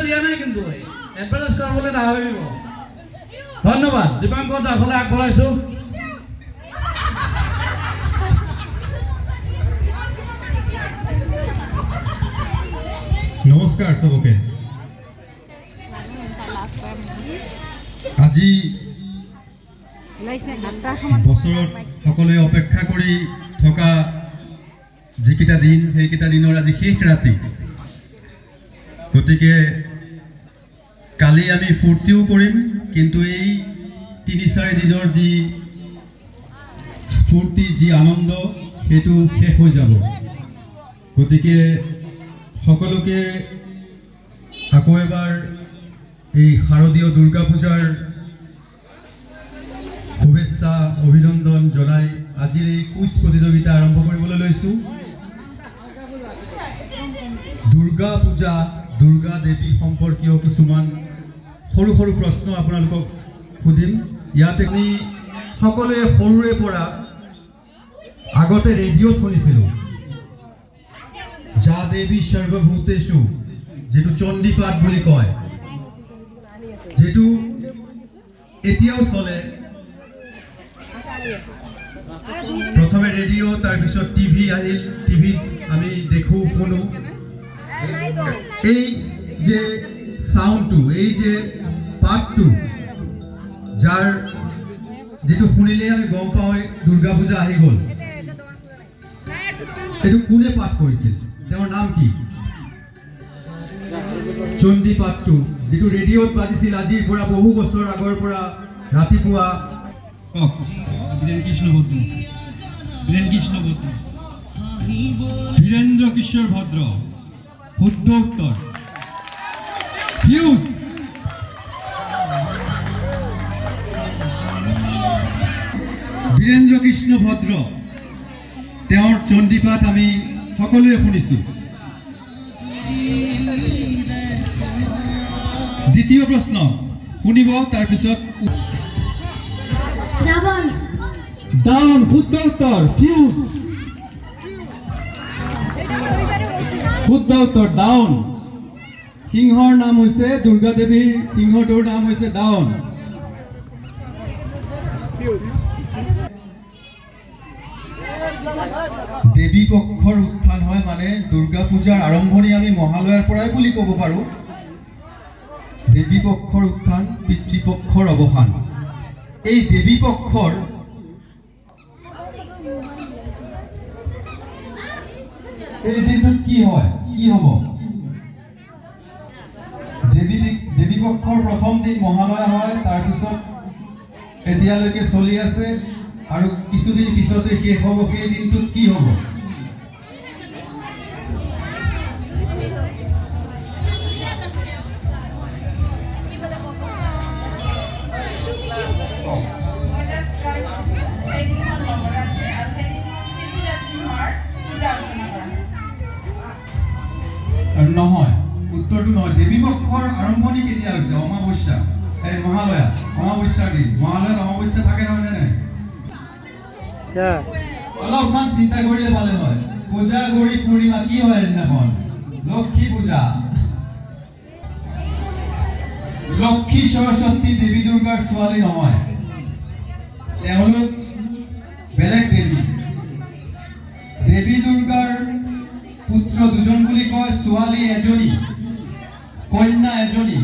দিয়া নাই কিন্তু এডভাৰটাইজ কৰিবলৈ নাভাবিব ধন্যবাদ দীপাংকৰ দাসলৈ আগবঢ়াইছোঁ নমস্কাৰ সবকে আজি বছৰত সকলোৱে অপেক্ষা কৰি থকা যিকেইটা দিন সেইকেইটা দিনৰ আজি শেষ ৰাতি গতিকে কালি আমি ফূৰ্তিও কৰিম কিন্তু এই ৩-৪ দিনৰ যি স্ফূৰ্তি যি আনন্দ সেইটো শেষ হৈ যাব গতিকে সকলোকে আকৌ এবাৰ এই শাৰদীয় দুৰ্গা পূজাৰ শুভেচ্ছা অভিনন্দন জনাই আজিৰ এই কুইজ প্ৰতিযোগিতা আৰম্ভ কৰিবলৈ লৈছোঁ দুৰ্গা পূজা দুৰ্গা দেৱী সম্পৰ্কীয় কিছুমান সৰু সৰু প্ৰশ্ন আপোনালোকক সুধিম ইয়াতে আমি সকলোৱে সৰুৰে পৰা আগতে ৰেডিঅ'ত শুনিছিলোঁ যা দেৱী সৰ্বভূতেষু যেটো চণ্ডীপাঠ বুলি কয় যেটো এতিয়াও চলে প্ৰথমে ৰেডিঅ' তাৰপিছত টিভি আহিল টিভিত আমি দেখোঁ শুনো এই যে সাউন্ডটো এই যে পাঠটো যাৰ যেটো শুনিলে আমি গম পাওঁ দুৰ্গা পূজা আহি গ'ল এইটো কোনে পাঠ কৰিছিল তেওঁৰ নাম কি চণ্ডী পাঠটো যেটো ৰেডিঅ'ত বাজিছিল আজিৰ পৰা বহু বছৰ আগৰ পৰা ৰাতিপুৱা বীৰেন্দ্ৰ কিশোৰ ভদ্ৰ শুদ্ধ উত্তৰ ফিউজ বীৰেন্দ্ৰ কৃষ্ণ ভদ্ৰ তেওঁৰ চণ্ডীপাঠ আমি সকলোৱে শুনিছোঁ দ্বিতীয় প্ৰশ্ন শুনিব তাৰপিছত ডাউন শুদ্ধ উত্তৰ ফিউজ শুদ্ধ উত্তৰ ডাউন সিংহৰ নাম হৈছে দুৰ্গা দেৱীৰ সিংহটোৰ নাম হৈছে ডাউন দেৱী পক্ষৰ উত্থান হয় মানে দুৰ্গা পূজাৰ আৰম্ভণি আমি মহালয়াৰ পৰাই বুলি ক'ব পাৰোঁ দেৱী পক্ষৰ উত্থান পিতৃপক্ষৰ অৱসান এই দেৱী পক্ষৰ এই দিনটোত কি হয় কি হ'ব দেৱী পক্ষৰ প্ৰথম দিন মহালয়া হয় তাৰপিছত এতিয়ালৈকে চলি আছে আৰু কিছুদিন পিছতে শেষ হ'ব সেই দিনটোত কি হ'ব নহয় উত্তৰটো নহয় দেৱী পক্ষৰ আৰম্ভণি কেতিয়া হৈছে অমাৱস্যা এই মহালয়া অমাৱস্যাৰ দিন মহালয়াত অমাৱস্যা থাকে নহয় নে নাই অলপমান চিন্তা কৰিলে পালে হয় পূজা গৌৰী পূৰ্ণিমা কি হয় এদিনাখন লক্ষ্মী পূজা লক্ষ্মী সৰস্বতী দেৱী দুৰ্গাৰ ছোৱালী নহয় তেওঁলোক বেলেগ দেৱী দেৱী দুৰ্গাৰ পুত্ৰ দুজন বুলি কয় ছোৱালী এজনী কন্যা এজনী